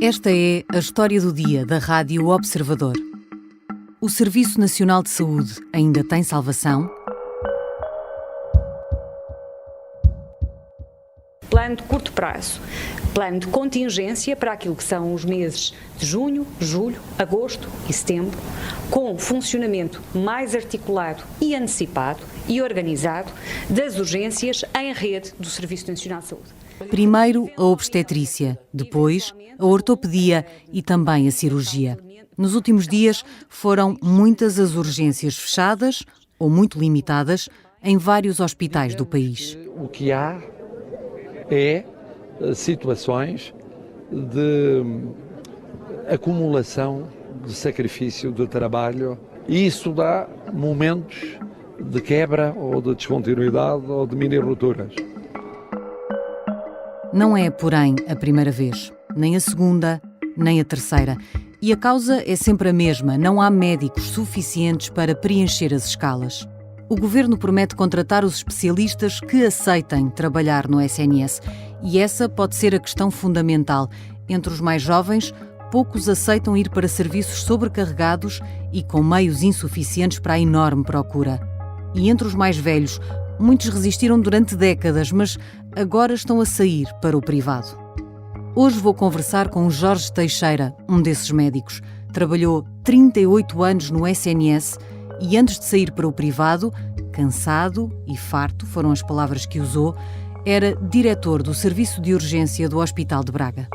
Esta é a história do dia da Rádio Observador. O Serviço Nacional de Saúde ainda tem salvação? Plano de curto prazo, plano de contingência para aquilo que são os meses de junho, julho, agosto e setembro, com funcionamento mais articulado e antecipado e organizado das urgências em rede do Serviço Nacional de Saúde. Primeiro a obstetrícia, depois a ortopedia e também a cirurgia. Nos últimos dias foram muitas as urgências fechadas ou muito limitadas em vários hospitais do país. O que há é situações de acumulação de sacrifício, de trabalho, e isso dá momentos de quebra ou de descontinuidade ou de mini rupturas. Não é, porém, a primeira vez, nem a segunda, nem a terceira. E a causa é sempre a mesma: não há médicos suficientes para preencher as escalas. O Governo promete contratar os especialistas que aceitem trabalhar no SNS. E essa pode ser a questão fundamental. Entre os mais jovens, poucos aceitam ir para serviços sobrecarregados e com meios insuficientes para a enorme procura. E entre os mais velhos, muitos resistiram durante décadas, mas agora estão a sair para o privado. Hoje vou conversar com o Jorge Teixeira, um desses médicos. Trabalhou 38 anos no SNS e antes de sair para o privado, cansado e farto, foram as palavras que usou, era diretor do Serviço de Urgência do Hospital de Braga.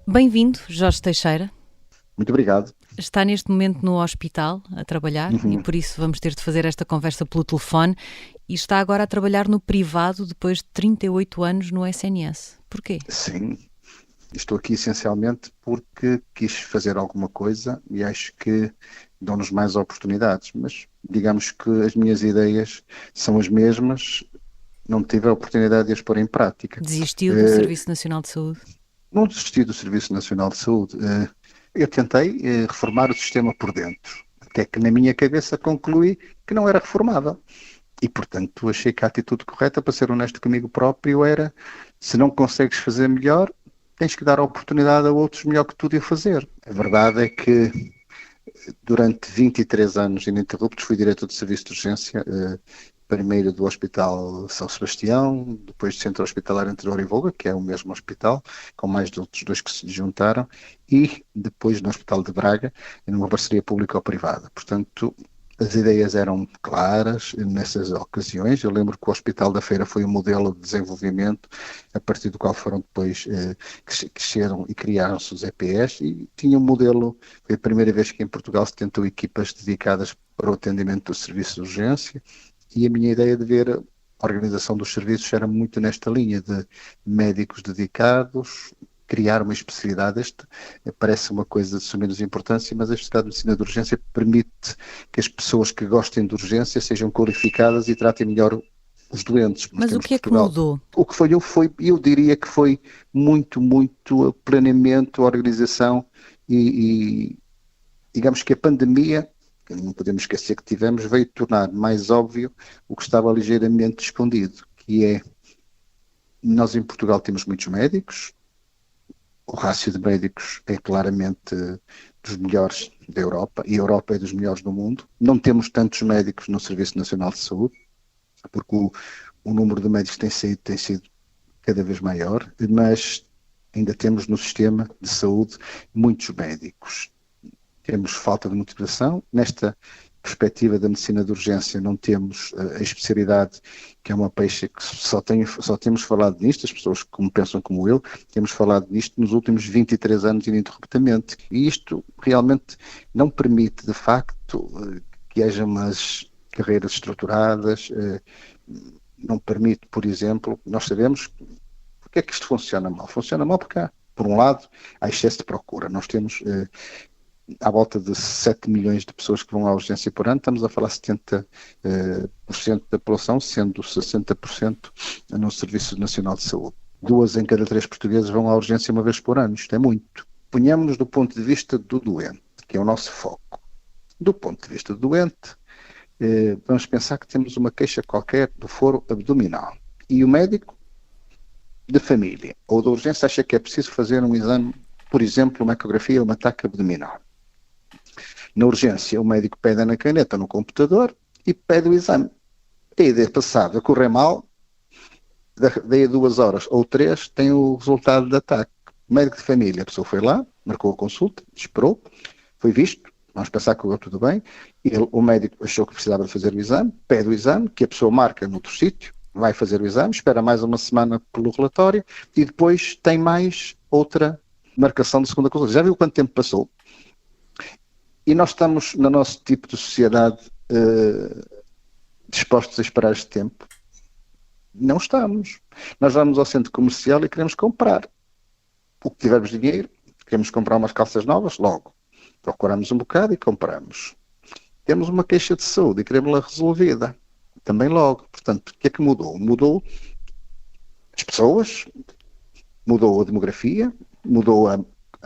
Bem-vindo, Jorge Teixeira. Muito obrigado. Está neste momento no hospital a trabalhar e por isso vamos ter de fazer esta conversa pelo telefone, e está agora a trabalhar no privado depois de 38 anos no SNS. Porquê? Sim, estou aqui essencialmente porque quis fazer alguma coisa e acho que dão-nos mais oportunidades, mas digamos que as minhas ideias são as mesmas, não tive a oportunidade de as pôr em prática. Desistiu do Serviço Nacional de Saúde? Não desisti do Serviço Nacional de Saúde. Eu tentei reformar o sistema por dentro, até que na minha cabeça concluí que não era reformável. E, portanto, achei que a atitude correta, para ser honesto comigo próprio, era: se não consegues fazer melhor, tens que dar a oportunidade a outros melhor que tu de a fazer. A verdade é que durante 23 anos ininterruptos fui diretor de serviço de urgência, primeiro do Hospital São Sebastião, depois do Centro Hospitalar Entre Douro e Volga, que é o mesmo hospital, com mais de outros dois que se juntaram, e depois no Hospital de Braga, numa parceria público-privada. Portanto, as ideias eram claras nessas ocasiões. Eu lembro que o Hospital da Feira foi um modelo de desenvolvimento, a partir do qual foram depois cresceram e criaram-se os EPS, e tinha um modelo. Foi a primeira vez que em Portugal se tentou equipas dedicadas para o atendimento do serviço de urgência, e a minha ideia de ver a organização dos serviços era muito nesta linha de médicos dedicados, criar uma especialidade. Este parece uma coisa de suma menos importância, mas a especialidade de medicina de urgência permite que as pessoas que gostem de urgência sejam qualificadas e tratem melhor os doentes. Mas o que é que mudou? O que eu diria que foi muito o planeamento, a organização e digamos que a pandemia, que não podemos esquecer que tivemos, veio tornar mais óbvio o que estava ligeiramente escondido, que é: nós em Portugal temos muitos médicos, o rácio de médicos é claramente dos melhores da Europa, e a Europa é dos melhores do mundo. Não temos tantos médicos no Serviço Nacional de Saúde, porque o número de médicos tem sido cada vez maior, mas ainda temos no sistema de saúde muitos médicos. Temos falta de motivação. Nesta perspectiva da medicina de urgência não temos a especialidade, que é uma peixe que só temos falado nisto, as pessoas que pensam como eu, temos falado nisto nos últimos 23 anos ininterruptamente. E isto realmente não permite, de facto, que haja umas carreiras estruturadas, não permite, por exemplo, nós sabemos porque é que isto funciona mal. Funciona mal porque por um lado, há excesso de procura. Nós temos à volta de 7 milhões de pessoas que vão à urgência por ano. Estamos a falar 70% da população, sendo 60% no Serviço Nacional de Saúde. 2 em cada 3 portugueses vão à urgência uma vez por ano. Isto é muito. Ponhamos-nos do ponto de vista do doente, que é o nosso foco. Do ponto de vista do doente, vamos pensar que temos uma queixa qualquer do foro abdominal. E o médico de família ou de urgência acha que é preciso fazer um exame, por exemplo, uma ecografia ou uma taca abdominal. Na urgência, o médico pede na caneta no computador e pede o exame. A ideia passada, correr mal, daí a 2 horas ou 3, tem o resultado da taca. O médico de família, a pessoa foi lá, marcou a consulta, esperou, foi visto, vamos pensar que correu tudo bem, o médico achou que precisava de fazer o exame, pede o exame, que a pessoa marca noutro sítio, vai fazer o exame, espera mais uma semana pelo relatório e depois tem mais outra marcação de segunda consulta. Já viu quanto tempo passou? E nós estamos, no nosso tipo de sociedade, dispostos a esperar este tempo? Não estamos. Nós vamos ao centro comercial e queremos comprar. O que tivermos dinheiro, queremos comprar umas calças novas, logo. Procuramos um bocado e compramos. Temos uma queixa de saúde e queremos-la resolvida. Também logo. Portanto, o que é que mudou? Mudou as pessoas, mudou a demografia, mudou a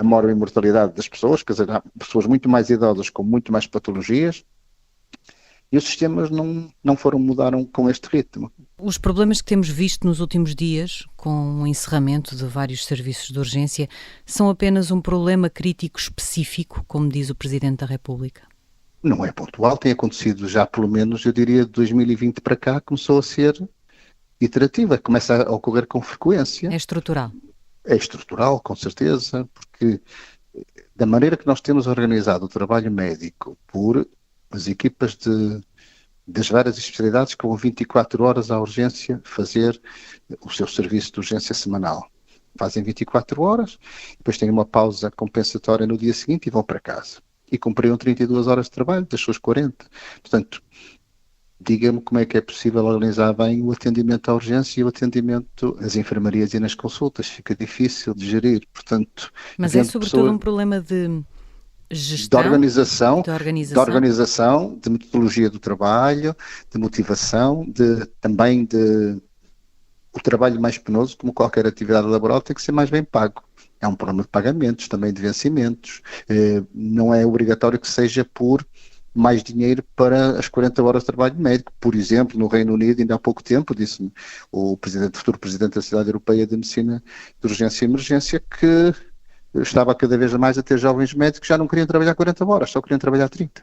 mortalidade das pessoas, quer dizer, há pessoas muito mais idosas com muito mais patologias e os sistemas não mudaram com este ritmo. Os problemas que temos visto nos últimos dias, com o encerramento de vários serviços de urgência, são apenas um problema crítico específico, como diz o Presidente da República? Não é pontual, tem acontecido já pelo menos, eu diria, de 2020 para cá, começou a ser iterativa, começa a ocorrer com frequência. É estrutural? É estrutural, com certeza, porque da maneira que nós temos organizado o trabalho médico por as equipas das várias especialidades que vão 24 horas à urgência fazer o seu serviço de urgência semanal. Fazem 24 horas, depois têm uma pausa compensatória no dia seguinte e vão para casa. E cumpriram 32 horas de trabalho, das suas 40. Portanto, diga-me como é que é possível organizar bem o atendimento à urgência e o atendimento às enfermarias e nas consultas. Fica difícil de gerir, portanto... Mas é sobretudo um problema de gestão, de organização, de metodologia do trabalho, de motivação, também de... O trabalho mais penoso, como qualquer atividade laboral, tem que ser mais bem pago. É um problema de pagamentos, também de vencimentos. Não é obrigatório que seja por mais dinheiro para as 40 horas de trabalho médico. Por exemplo, no Reino Unido, ainda há pouco tempo, disse-me o futuro Presidente da Sociedade Europeia de Medicina de Urgência e Emergência que estava cada vez mais a ter jovens médicos que já não queriam trabalhar 40 horas, só queriam trabalhar 30.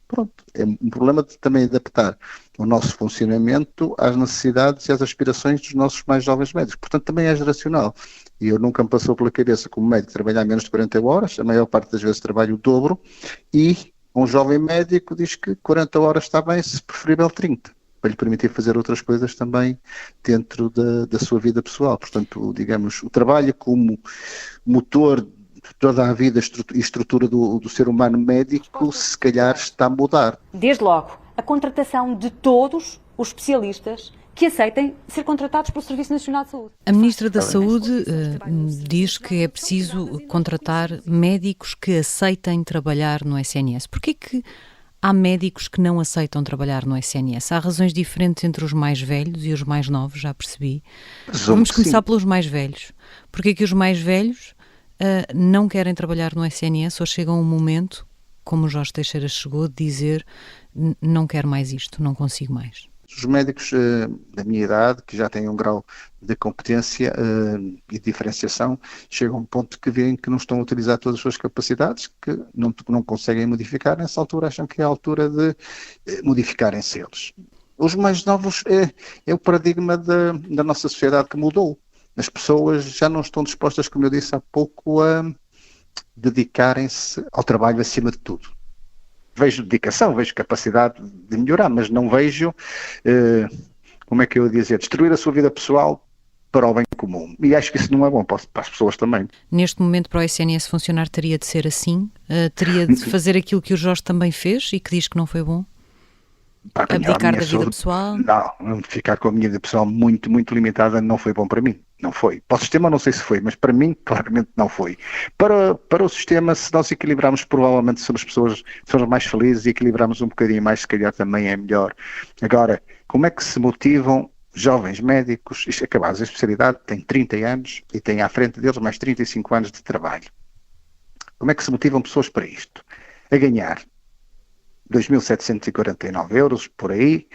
Pronto, é um problema de também adaptar o nosso funcionamento às necessidades e às aspirações dos nossos mais jovens médicos. Portanto, também é geracional. E eu nunca me passou pela cabeça como médico trabalhar menos de 40 horas, a maior parte das vezes trabalho o dobro, e um jovem médico diz que 40 horas está bem, se preferível 30, para lhe permitir fazer outras coisas também dentro da sua vida pessoal. Portanto, digamos, o trabalho como motor de toda a vida e estrutura do ser humano médico, se calhar está a mudar. Desde logo, a contratação de todos os especialistas que aceitem ser contratados pelo Serviço Nacional de Saúde. A Ministra da Saúde diz que é preciso contratar médicos que aceitem trabalhar no SNS. Porquê que há médicos que não aceitam trabalhar no SNS? Há razões diferentes entre os mais velhos e os mais novos, já percebi. Vamos começar pelos mais velhos. Porquê que os mais velhos não querem trabalhar no SNS ou chegam a um momento, como o Jorge Teixeira chegou, de dizer não quero mais isto, não consigo mais? Os médicos da minha idade, que já têm um grau de competência e diferenciação, chegam a um ponto que veem que não estão a utilizar todas as suas capacidades, que não conseguem modificar. Nessa altura acham que é a altura de modificarem-se eles. Os mais novos é o paradigma da nossa sociedade que mudou. As pessoas já não estão dispostas, como eu disse há pouco, a dedicarem-se ao trabalho acima de tudo. Vejo dedicação, vejo capacidade de melhorar, mas não vejo, como é que eu ia dizer, destruir a sua vida pessoal para o bem comum. E acho que isso não é bom para as pessoas também. Neste momento, para o SNS funcionar, teria de ser assim? Teria de fazer aquilo que o Jorge também fez e que diz que não foi bom? Abdicar da vida pessoal? Não, ficar com a minha vida pessoal muito, muito limitada não foi bom para mim. Não foi. Para o sistema não sei se foi, mas para mim claramente não foi. Para o sistema, se nós equilibrarmos, provavelmente somos pessoas mais felizes e equilibrarmos um bocadinho mais, se calhar também é melhor. Agora, como é que se motivam jovens médicos? Isto acabados, a especialidade tem 30 anos e tem à frente deles mais 35 anos de trabalho. Como é que se motivam pessoas para isto? A ganhar 2.749 euros, por aí,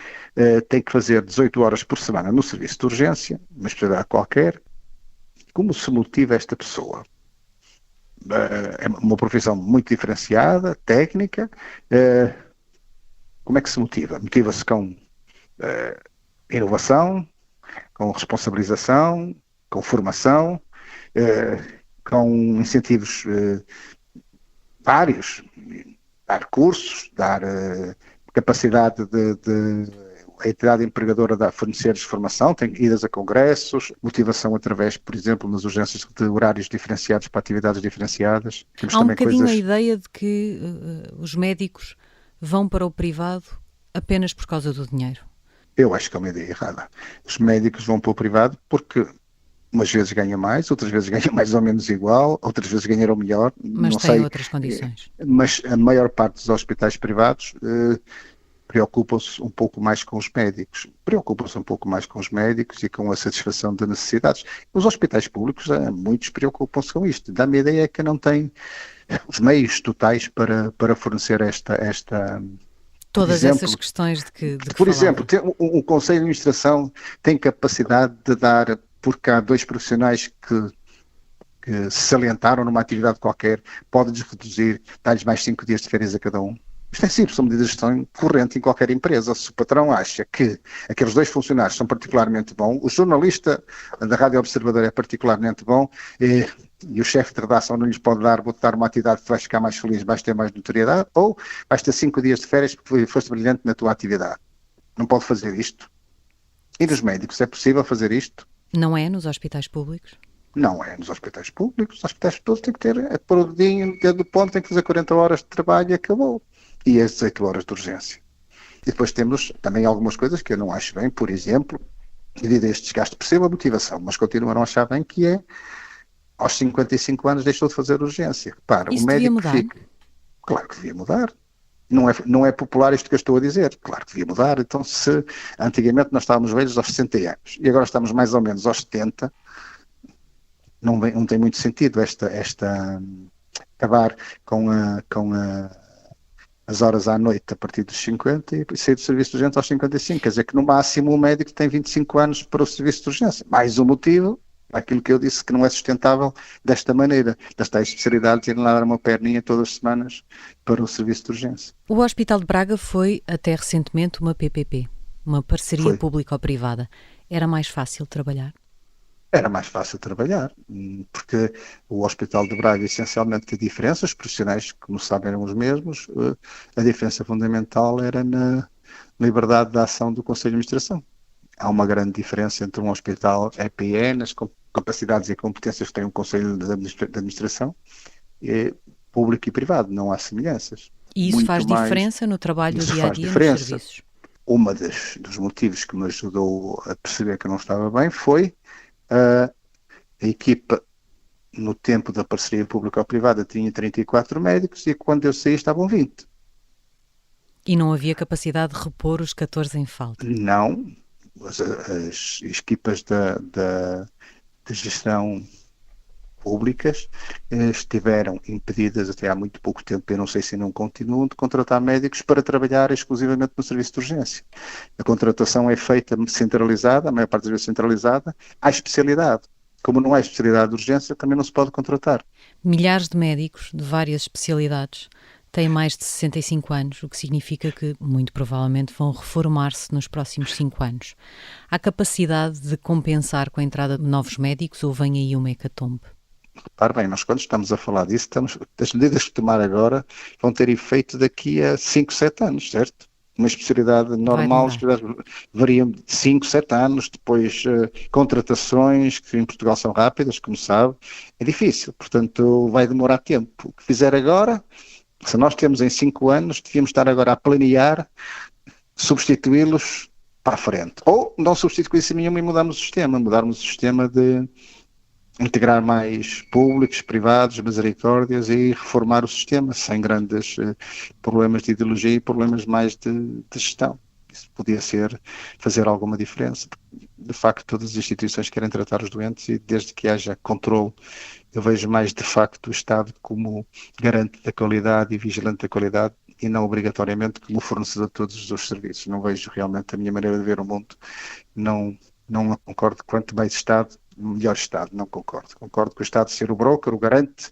tem que fazer 18 horas por semana no serviço de urgência, uma especialidade qualquer, como se motiva esta pessoa? É uma profissão muito diferenciada, técnica. Como é que se motiva? Motiva-se com inovação, com responsabilização, com formação, com incentivos vários, dar cursos, dar capacidade a entidade empregadora de fornecer-lhes formação, tem idas a congressos, motivação através, por exemplo, nas urgências de horários diferenciados para atividades diferenciadas. Há um bocadinho a ideia de que os médicos vão para o privado apenas por causa do dinheiro. Eu acho que é uma ideia errada. Os médicos vão para o privado porque umas vezes ganham mais, outras vezes ganham mais ou menos igual, outras vezes ganharam melhor. Mas tem outras condições. Mas a maior parte dos hospitais privados preocupam-se um pouco mais com os médicos. Preocupam-se um pouco mais com os médicos e com a satisfação de necessidades. Os hospitais públicos, muitos preocupam-se com isto. Dá-me a ideia que não têm os meios totais para fornecer esta todas essas questões de que por exemplo, o Conselho de Administração tem capacidade de dar, porque há 2 profissionais que se salientaram numa atividade qualquer, pode-lhes reduzir, dar-lhes mais 5 dias de férias a cada um. Isto é simples, são medidas de gestão corrente em qualquer empresa. Se o patrão acha que aqueles 2 funcionários são particularmente bons, o jornalista da Rádio Observador é particularmente bom, e o chefe de redação não lhes pode vou-te dar uma atividade que vais ficar mais feliz, vais ter mais notoriedade, ou vais ter 5 dias de férias porque foste brilhante na tua atividade. Não pode fazer isto. E nos médicos é possível fazer isto? Não é nos hospitais públicos? Não é nos hospitais públicos. Os hospitais todos têm que ter, pôr o dedinho do ponto, tem que fazer 40 horas de trabalho e acabou. E as 18 horas de urgência. E depois temos também algumas coisas que eu não acho bem, por exemplo, devido a este desgaste, percebo a motivação, mas continuam a achar bem que aos 55 anos deixou de fazer urgência. Repara, isso o médico devia mudar? Claro que devia mudar. Não é popular isto que eu estou a dizer. Claro que devia mudar. Então, se antigamente nós estávamos velhos aos 60 anos e agora estamos mais ou menos aos 70, não tem muito sentido acabar com as horas à noite a partir dos 50 e sair do serviço de urgência aos 55. Quer dizer que no máximo o médico tem 25 anos para o serviço de urgência. Mais um motivo, aquilo que eu disse, que não é sustentável desta maneira, das tais especialidades irem lá dar uma perninha todas as semanas para o serviço de urgência. O Hospital de Braga foi até recentemente uma PPP, uma parceria público-privada. Era mais fácil trabalhar? Era mais fácil trabalhar, porque o Hospital de Braga essencialmente tem diferenças, os profissionais, como sabem, eram os mesmos, a diferença fundamental era na liberdade de ação do Conselho de Administração. Há uma grande diferença entre um hospital EPE, nas capacidades e competências que tem um Conselho de Administração, público e privado, não há semelhanças. E isso faz diferença no trabalho do dia-a-dia nos serviços? Um dos motivos que me ajudou a perceber que eu não estava bem foi a equipa, no tempo da parceria público-privada, tinha 34 médicos e quando eu saí estavam 20. E não havia capacidade de repor os 14 em falta? Não. As equipas de gestão públicas estiveram impedidas até há muito pouco tempo, eu não sei se não continuam, de contratar médicos para trabalhar exclusivamente no serviço de urgência. A contratação é feita centralizada, a maior parte das vezes centralizada, há especialidade. Como não há especialidade de urgência, também não se pode contratar. Milhares de médicos de várias especialidades têm mais de 65 anos, o que significa que, muito provavelmente, vão reformar-se nos próximos 5 anos. Há capacidade de compensar com a entrada de novos médicos ou vem aí uma hecatombe? Repare bem, nós quando estamos a falar disso, as medidas que tomar agora vão ter efeito daqui a 5, 7 anos, certo? Uma especialidade normal, variam de 5, 7 anos, depois contratações, que em Portugal são rápidas, como sabe, é difícil, portanto vai demorar tempo. O que fizer agora, se nós temos em 5 anos, devíamos estar agora a planear, substituí-los para a frente. Ou não substituir-se nenhuma e mudarmos o sistema de integrar mais públicos, privados, misericórdias e reformar o sistema sem grandes problemas de ideologia e problemas mais de gestão. Isso podia fazer alguma diferença. De facto, todas as instituições querem tratar os doentes e desde que haja controle, eu vejo mais de facto o Estado como garante da qualidade e vigilante da qualidade e não obrigatoriamente como fornecedor de todos os serviços. Não vejo realmente a minha maneira de ver o mundo, não concordo quanto mais Estado melhor Estado. Não concordo. Concordo com o Estado ser o broker, o garante,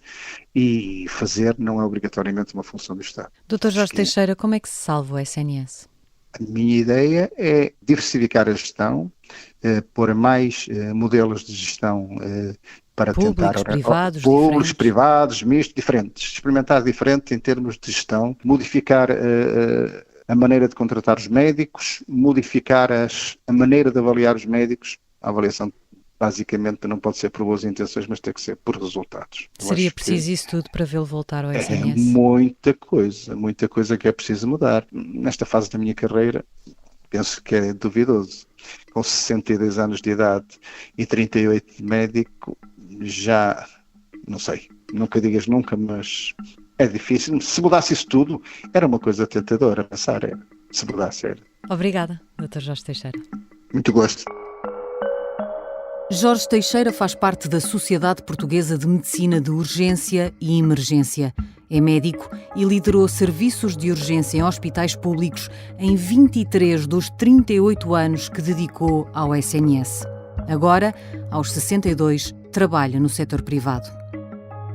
e fazer não é obrigatoriamente uma função do Estado. Dr. Jorge Teixeira, como é que se salva o SNS? A minha ideia é diversificar a gestão, pôr mais modelos de gestão para públicos, tentar... privados, públicos, diferentes. privados, mistos, diferentes. Experimentar diferente em termos de gestão, modificar a maneira de contratar os médicos, modificar a maneira de avaliar os médicos. A avaliação basicamente não pode ser por boas intenções, mas tem que ser por resultados. Seria preciso isso tudo para vê-lo voltar ao SNS? É muita coisa que é preciso mudar. Nesta fase da minha carreira, penso que é duvidoso. Com 62 anos de idade e 38 de médico, já, não sei, nunca digas nunca, mas é difícil. Se mudasse isso tudo, era uma coisa tentadora a pensar, se mudasse era. Obrigada, Dr. Jorge Teixeira. Muito gosto. Jorge Teixeira faz parte da Sociedade Portuguesa de Medicina de Urgência e Emergência. É médico e liderou serviços de urgência em hospitais públicos em 23 dos 38 anos que dedicou ao SNS. Agora, aos 62, trabalha no setor privado.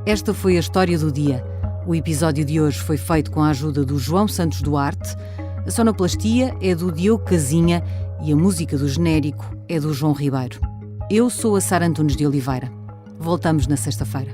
Esta foi a história do dia. O episódio de hoje foi feito com a ajuda do João Santos Duarte. A sonoplastia é do Diogo Casinha e a música do genérico é do João Ribeiro. Eu sou a Sara Antunes de Oliveira. Voltamos na sexta-feira.